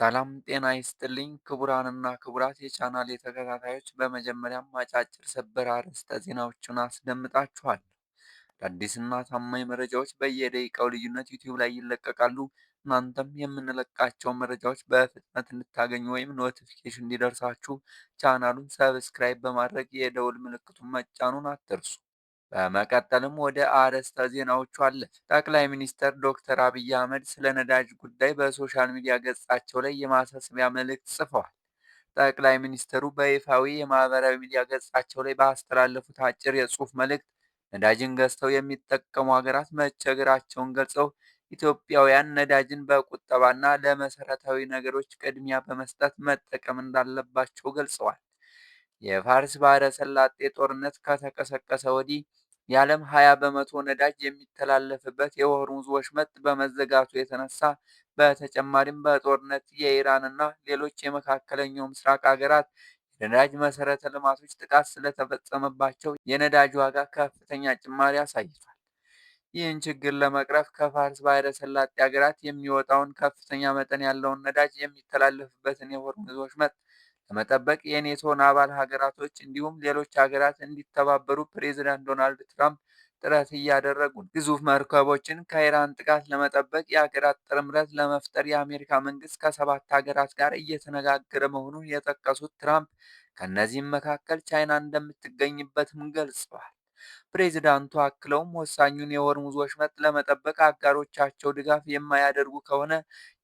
ሰላም ጤና ይስጥልኝ ክቡራንና ክቡራት የቻናሌ ተከታታዮች፣ በመጀመሪያም አጫጭር ሰበር አርዕስተ ዜናዎችን አስደምጣችኋለሁ። አዳዲስና ታማኝ መረጃዎች በየደቂቃው ልዩነት ዩቲዩብ ላይ ይለቀቃሉ። እናንተም የምንለቃቸውን መረጃዎች በፍጥነት እንድታገኙ ወይም ኖቲፊኬሽን እንዲደርሳችሁ ቻናሉን ሰብስክራይብ በማድረግ የደውል ምልክቱን መጫኑን አትርሱ። በመቀጠልም ወደ አርዕስተ ዜናዎቹ አለፍ። ጠቅላይ ሚኒስትር ዶክተር አብይ አህመድ ስለ ነዳጅ ጉዳይ በሶሻል ሚዲያ ገጻቸው ላይ የማሳሰቢያ መልእክት ጽፈዋል። ጠቅላይ ሚኒስትሩ በይፋዊ የማህበራዊ ሚዲያ ገጻቸው ላይ ባስተላለፉት አጭር የጽሑፍ መልእክት ነዳጅን ገዝተው የሚጠቀሙ ሀገራት መቸገራቸውን ገልጸው ኢትዮጵያውያን ነዳጅን በቁጠባና ለመሰረታዊ ነገሮች ቅድሚያ በመስጠት መጠቀም እንዳለባቸው ገልጸዋል። የፋርስ ባህረ ሰላጤ ጦርነት ከተቀሰቀሰ ወዲህ የዓለም 20 በመቶ ነዳጅ የሚተላለፍበት የሆርሙዝ ወሽመጥ በመዘጋቱ የተነሳ በተጨማሪም በጦርነት የኢራንና ሌሎች የመካከለኛው ምስራቅ ሀገራት የነዳጅ መሰረተ ልማቶች ጥቃት ስለተፈጸመባቸው የነዳጅ ዋጋ ከፍተኛ ጭማሪ አሳይቷል። ይህን ችግር ለመቅረፍ ከፋርስ ባህረ ሰላጤ ሀገራት የሚወጣውን ከፍተኛ መጠን ያለውን ነዳጅ የሚተላለፍበትን የሆርሙዝ ወሽመጥ ለመጠበቅ የኔቶን አባል ሀገራቶች እንዲሁም ሌሎች ሀገራት እንዲተባበሩ ፕሬዝዳንት ዶናልድ ትራምፕ ጥረት እያደረጉ ነው። ግዙፍ መርከቦችን ከኢራን ጥቃት ለመጠበቅ የሀገራት ጥምረት ለመፍጠር የአሜሪካ መንግስት ከ7 ሀገራት ጋር እየተነጋገረ መሆኑን የጠቀሱት ትራምፕ ከእነዚህም መካከል ቻይና እንደምትገኝበትም ገልጸዋል። ፕሬዝዳንቱ አክለውም ወሳኙን የሆርሙዝ ወሽመጥ ለመጠበቅ አጋሮቻቸው ድጋፍ የማያደርጉ ከሆነ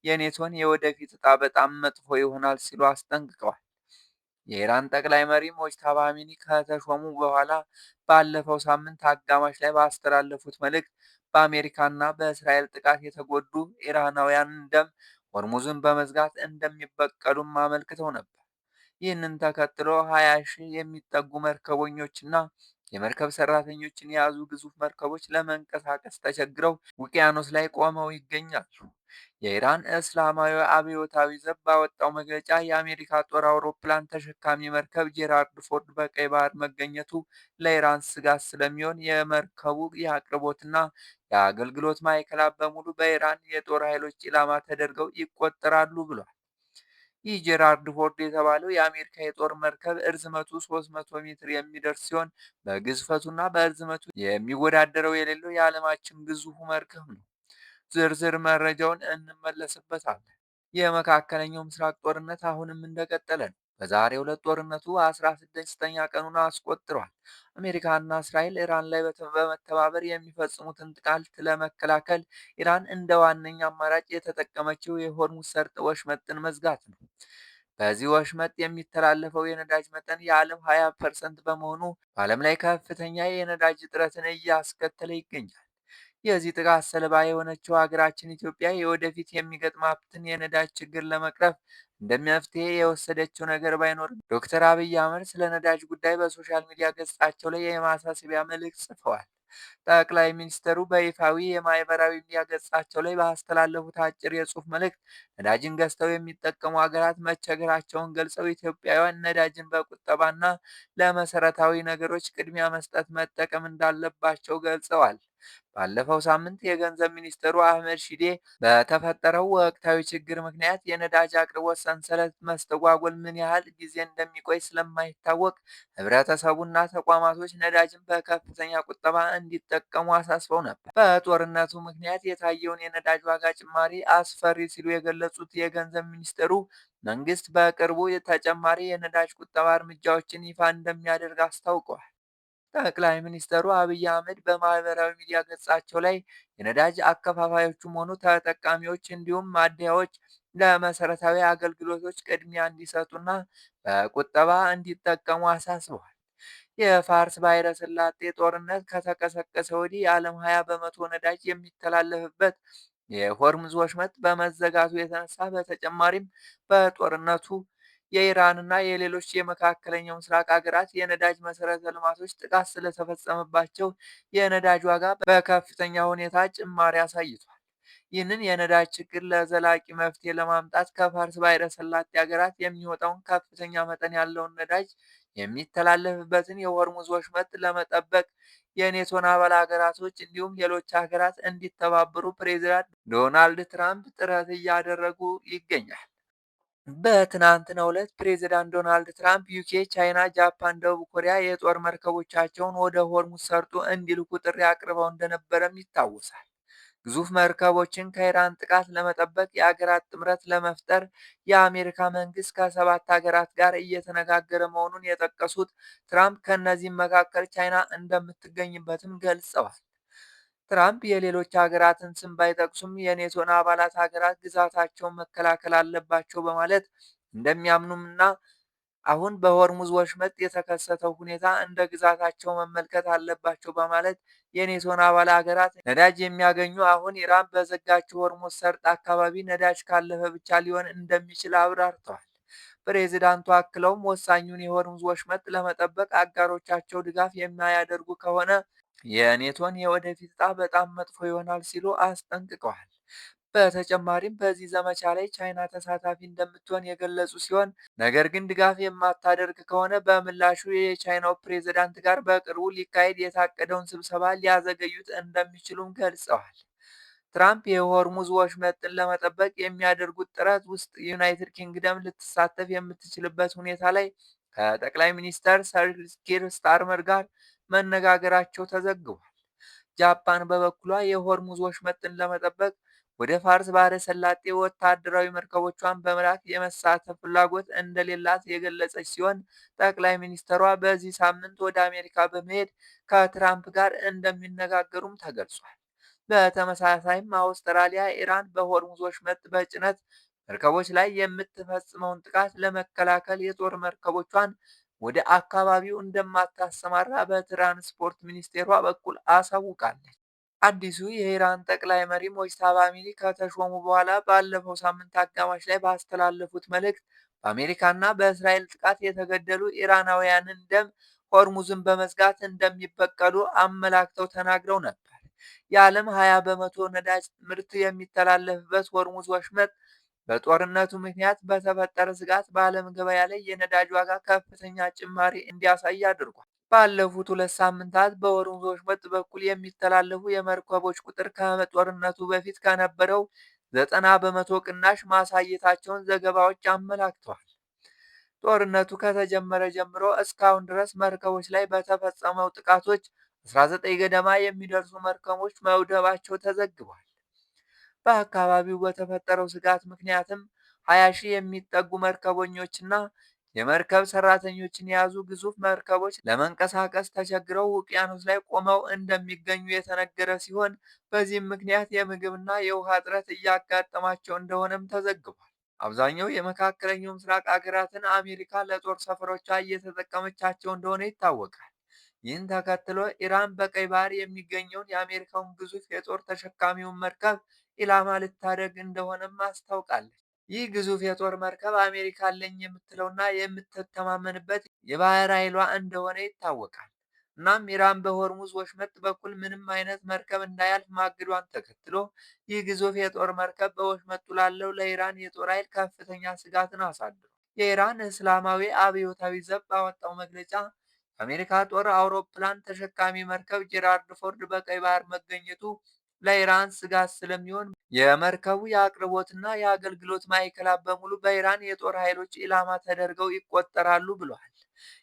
የኔቶን የወደፊት ዕጣ በጣም መጥፎ ይሆናል ሲሉ አስጠንቅቀዋል። የኢራን ጠቅላይ መሪ ሞጅተባ አሚኒ ከተሾሙ በኋላ ባለፈው ሳምንት አጋማሽ ላይ ባስተላለፉት መልእክት በአሜሪካና በእስራኤል ጥቃት የተጎዱ ኢራናውያንን ደም ሆርሙዝን በመዝጋት እንደሚበቀሉም አመልክተው ነበር። ይህንን ተከትሎ 20 ሺህ የሚጠጉ መርከበኞችና የመርከብ ሰራተኞችን የያዙ ግዙፍ መርከቦች ለመንቀሳቀስ ተቸግረው ውቅያኖስ ላይ ቆመው ይገኛሉ። የኢራን እስላማዊ አብዮታዊ ዘብ ባወጣው መግለጫ የአሜሪካ ጦር አውሮፕላን ተሸካሚ መርከብ ጄራርድ ፎርድ በቀይ ባህር መገኘቱ ለኢራን ስጋት ስለሚሆን የመርከቡ የአቅርቦትና የአገልግሎት ማዕከላት በሙሉ በኢራን የጦር ኃይሎች ኢላማ ተደርገው ይቆጠራሉ ብሏል። ይህ ጄራርድ ፎርድ የተባለው የአሜሪካ የጦር መርከብ እርዝመቱ 300 ሜትር የሚደርስ ሲሆን በግዝፈቱና በእርዝመቱ የሚወዳደረው የሌለው የዓለማችን ግዙፉ መርከብ ነው። ዝርዝር መረጃውን እንመለስበታለን። የመካከለኛው ምስራቅ ጦርነት አሁንም እንደቀጠለ ነው። በዛሬው ዕለት ጦርነቱ 16ኛ ቀኑን አስቆጥሯል። አሜሪካና እስራኤል ኢራን ላይ በመተባበር የሚፈጽሙትን ጥቃት ለመከላከል ኢራን እንደ ዋነኛ አማራጭ የተጠቀመችው የሆርሙዝ ሰርጥ ወሽመጥን መዝጋት ነው። በዚህ ወሽመጥ የሚተላለፈው የነዳጅ መጠን የዓለም 20% በመሆኑ በዓለም ላይ ከፍተኛ የነዳጅ እጥረትን እያስከተለ ይገኛል። የዚህ ጥቃት ሰለባ የሆነችው ሀገራችን ኢትዮጵያ የወደፊት የሚገጥማትን የነዳጅ ችግር ለመቅረፍ እንደ መፍትሄ የወሰደችው ነገር ባይኖርም ዶክተር አብይ አህመድ ስለ ነዳጅ ጉዳይ በሶሻል ሚዲያ ገጻቸው ላይ የማሳሰቢያ መልእክት ጽፈዋል። ጠቅላይ ሚኒስትሩ በይፋዊ የማህበራዊ ሚዲያ ገጻቸው ላይ ባስተላለፉት አጭር የጽሑፍ መልእክት ነዳጅን ገዝተው የሚጠቀሙ ሀገራት መቸገራቸውን ገልጸው ኢትዮጵያውያን ነዳጅን በቁጠባና ለመሰረታዊ ነገሮች ቅድሚያ መስጠት መጠቀም እንዳለባቸው ገልጸዋል። ባለፈው ሳምንት የገንዘብ ሚኒስትሩ አህመድ ሺዴ በተፈጠረው ወቅታዊ ችግር ምክንያት የነዳጅ አቅርቦት ሰንሰለት መስተጓጎል ምን ያህል ጊዜ እንደሚቆይ ስለማይታወቅ ህብረተሰቡና ተቋማቶች ነዳጅን በከፍተኛ ቁጠባ እንዲጠቀሙ አሳስበው ነበር። በጦርነቱ ምክንያት የታየውን የነዳጅ ዋጋ ጭማሪ አስፈሪ ሲሉ የገለጹት የገንዘብ ሚኒስትሩ መንግስት በቅርቡ ተጨማሪ የነዳጅ ቁጠባ እርምጃዎችን ይፋ እንደሚያደርግ አስታውቀዋል። ጠቅላይ ሚኒስትሩ አብይ አህመድ በማህበራዊ ሚዲያ ገጻቸው ላይ የነዳጅ አከፋፋዮችም ሆኑ ተጠቃሚዎች እንዲሁም ማደያዎች ለመሰረታዊ አገልግሎቶች ቅድሚያ እንዲሰጡና በቁጠባ እንዲጠቀሙ አሳስበዋል። የፋርስ ባህረ ሰላጤ ጦርነት ከተቀሰቀሰ ወዲህ የዓለም 20 በመቶ ነዳጅ የሚተላለፍበት የሆርሙዝ ወሽመጥ በመዘጋቱ የተነሳ በተጨማሪም በጦርነቱ የኢራንና የሌሎች የመካከለኛው ምስራቅ ሀገራት የነዳጅ መሰረተ ልማቶች ጥቃት ስለተፈጸመባቸው የነዳጅ ዋጋ በከፍተኛ ሁኔታ ጭማሪ አሳይቷል። ይህንን የነዳጅ ችግር ለዘላቂ መፍትሄ ለማምጣት ከፋርስ ባህረ ሰላጤ ሀገራት የሚወጣውን ከፍተኛ መጠን ያለውን ነዳጅ የሚተላለፍበትን የሆርሙዝ ወሽመጥ ለመጠበቅ የኔቶን አባል ሀገራቶች እንዲሁም ሌሎች ሀገራት እንዲተባበሩ ፕሬዚዳንት ዶናልድ ትራምፕ ጥረት እያደረጉ ይገኛል። በትናንትናው ዕለት ፕሬዝዳንት ዶናልድ ትራምፕ ዩኬ፣ ቻይና፣ ጃፓን፣ ደቡብ ኮሪያ የጦር መርከቦቻቸውን ወደ ሆርሙዝ ሰርጡ እንዲልኩ ጥሪ አቅርበው እንደነበረም ይታወሳል። ግዙፍ መርከቦችን ከኢራን ጥቃት ለመጠበቅ የአገራት ጥምረት ለመፍጠር የአሜሪካ መንግስት ከ7 ሀገራት ጋር እየተነጋገረ መሆኑን የጠቀሱት ትራምፕ ከእነዚህም መካከል ቻይና እንደምትገኝበትም ገልጸዋል። ትራምፕ የሌሎች ሀገራትን ስም ባይጠቅሱም የኔቶን አባላት ሀገራት ግዛታቸውን መከላከል አለባቸው በማለት እንደሚያምኑምና አሁን በሆርሙዝ ወሽመጥ የተከሰተው ሁኔታ እንደ ግዛታቸው መመልከት አለባቸው በማለት የኔቶን አባል ሀገራት ነዳጅ የሚያገኙ አሁን ኢራን በዘጋችው ሆርሙዝ ሰርጥ አካባቢ ነዳጅ ካለፈ ብቻ ሊሆን እንደሚችል አብራርተዋል። ፕሬዚዳንቱ አክለውም ወሳኙን የሆርሙዝ ወሽመጥ ለመጠበቅ አጋሮቻቸው ድጋፍ የማያደርጉ ከሆነ የኔቶን የወደፊት ዕጣ በጣም መጥፎ ይሆናል ሲሉ አስጠንቅቀዋል። በተጨማሪም በዚህ ዘመቻ ላይ ቻይና ተሳታፊ እንደምትሆን የገለጹ ሲሆን ነገር ግን ድጋፍ የማታደርግ ከሆነ በምላሹ የቻይናው ፕሬዝዳንት ጋር በቅርቡ ሊካሄድ የታቀደውን ስብሰባ ሊያዘገዩት እንደሚችሉም ገልጸዋል። ትራምፕ የሆርሙዝ ወሽመጥን ለመጠበቅ የሚያደርጉት ጥረት ውስጥ ዩናይትድ ኪንግደም ልትሳተፍ የምትችልበት ሁኔታ ላይ ከጠቅላይ ሚኒስትር ሰር ኪር ስታርመር ጋር መነጋገራቸው ተዘግቧል። ጃፓን በበኩሏ የሆርሙዝ ወሽመጥን ለመጠበቅ ወደ ፋርስ ባሕረ ሰላጤ ወታደራዊ መርከቦቿን በመላክ የመሳተፍ ፍላጎት እንደሌላት የገለጸች ሲሆን ጠቅላይ ሚኒስትሯ በዚህ ሳምንት ወደ አሜሪካ በመሄድ ከትራምፕ ጋር እንደሚነጋገሩም ተገልጿል። በተመሳሳይም አውስትራሊያ ኢራን በሆርሙዝ ወሽመጥ በጭነት መርከቦች ላይ የምትፈጽመውን ጥቃት ለመከላከል የጦር መርከቦቿን ወደ አካባቢው እንደማታሰማራ በትራንስፖርት ሚኒስቴሯ በኩል አሳውቃለች። አዲሱ የኢራን ጠቅላይ መሪ ሞጅተባ አሚኒ ከተሾሙ በኋላ ባለፈው ሳምንት አጋማሽ ላይ ባስተላለፉት መልእክት በአሜሪካና በእስራኤል ጥቃት የተገደሉ ኢራናውያንን ደም ሆርሙዝን በመዝጋት እንደሚበቀሉ አመላክተው ተናግረው ነበር። የዓለም 20 በመቶ ነዳጅ ምርት የሚተላለፍበት ሆርሙዝ ወሽመጥ በጦርነቱ ምክንያት በተፈጠረ ስጋት በዓለም ገበያ ላይ የነዳጅ ዋጋ ከፍተኛ ጭማሪ እንዲያሳይ አድርጓል። ባለፉት 2 ሳምንታት በሆርሙዝ ወሽመጥ በኩል የሚተላለፉ የመርከቦች ቁጥር ከጦርነቱ በፊት ከነበረው 90 በመቶ ቅናሽ ማሳየታቸውን ዘገባዎች አመላክተዋል። ጦርነቱ ከተጀመረ ጀምሮ እስካሁን ድረስ መርከቦች ላይ በተፈጸመው ጥቃቶች 19 ገደማ የሚደርሱ መርከቦች መውደማቸው ተዘግቧል። በአካባቢው በተፈጠረው ስጋት ምክንያትም 20 ሺህ የሚጠጉ መርከበኞችና የመርከብ ሰራተኞችን የያዙ ግዙፍ መርከቦች ለመንቀሳቀስ ተቸግረው ውቅያኖስ ላይ ቆመው እንደሚገኙ የተነገረ ሲሆን በዚህም ምክንያት የምግብና የውሃ እጥረት እያጋጠማቸው እንደሆነም ተዘግቧል። አብዛኛው የመካከለኛው ምስራቅ አገራትን አሜሪካ ለጦር ሰፈሮቿ እየተጠቀመቻቸው እንደሆነ ይታወቃል። ይህን ተከትሎ ኢራን በቀይ ባህር የሚገኘውን የአሜሪካውን ግዙፍ የጦር ተሸካሚውን መርከብ ኢላማ ልታደርግ እንደሆነም አስታውቃለች። ይህ ግዙፍ የጦር መርከብ አሜሪካ አለኝ የምትለውና የምትተማመንበት የባህር ኃይሏ እንደሆነ ይታወቃል። እናም ኢራን በሆርሙዝ ወሽመጥ በኩል ምንም አይነት መርከብ እንዳያልፍ ማገዷን ተከትሎ ይህ ግዙፍ የጦር መርከብ በወሽመጡ ላለው ለኢራን የጦር ኃይል ከፍተኛ ስጋትን አሳድሯል። የኢራን እስላማዊ አብዮታዊ ዘብ ባወጣው መግለጫ የአሜሪካ ጦር አውሮፕላን ተሸካሚ መርከብ ጄራርድ ፎርድ በቀይ ባህር መገኘቱ ለኢራን ስጋት ስለሚሆን የመርከቡ የአቅርቦትና የአገልግሎት ማዕከላት በሙሉ በኢራን የጦር ኃይሎች ኢላማ ተደርገው ይቆጠራሉ ብሏል።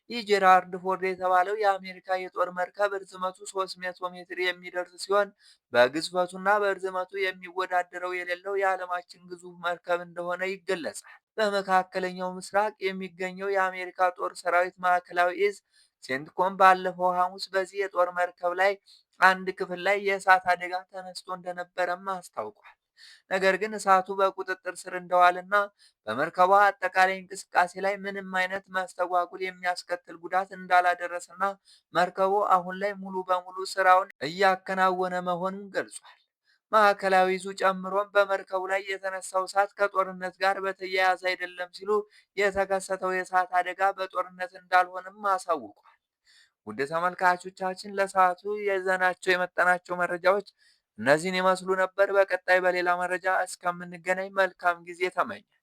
ይህ ጄራርድ ፎርድ የተባለው የአሜሪካ የጦር መርከብ ርዝመቱ 300 ሜትር የሚደርስ ሲሆን በግዝፈቱና በርዝመቱ የሚወዳደረው የሌለው የዓለማችን ግዙፍ መርከብ እንደሆነ ይገለጻል። በመካከለኛው ምስራቅ የሚገኘው የአሜሪካ ጦር ሰራዊት ማዕከላዊ እዝ ሴንትኮም ባለፈው ሐሙስ በዚህ የጦር መርከብ ላይ አንድ ክፍል ላይ የእሳት አደጋ ተነስቶ እንደነበረም አስታውቋል። ነገር ግን እሳቱ በቁጥጥር ስር እንደዋለና በመርከቧ አጠቃላይ እንቅስቃሴ ላይ ምንም አይነት መስተጓጉል የሚያስከትል ጉዳት እንዳላደረሰና መርከቡ አሁን ላይ ሙሉ በሙሉ ስራውን እያከናወነ መሆኑን ገልጿል። ማዕከላዊ ዕዙ ጨምሮም በመርከቡ ላይ የተነሳው እሳት ከጦርነት ጋር በተያያዘ አይደለም ሲሉ የተከሰተው የእሳት አደጋ በጦርነት እንዳልሆነም አሳውቋል። ውድ ተመልካቾቻችን ለሰዓቱ ይዘናቸው የመጣናቸው መረጃዎች እነዚህን ይመስሉ ነበር። በቀጣይ በሌላ መረጃ እስከምንገናኝ መልካም ጊዜ ተመኘን።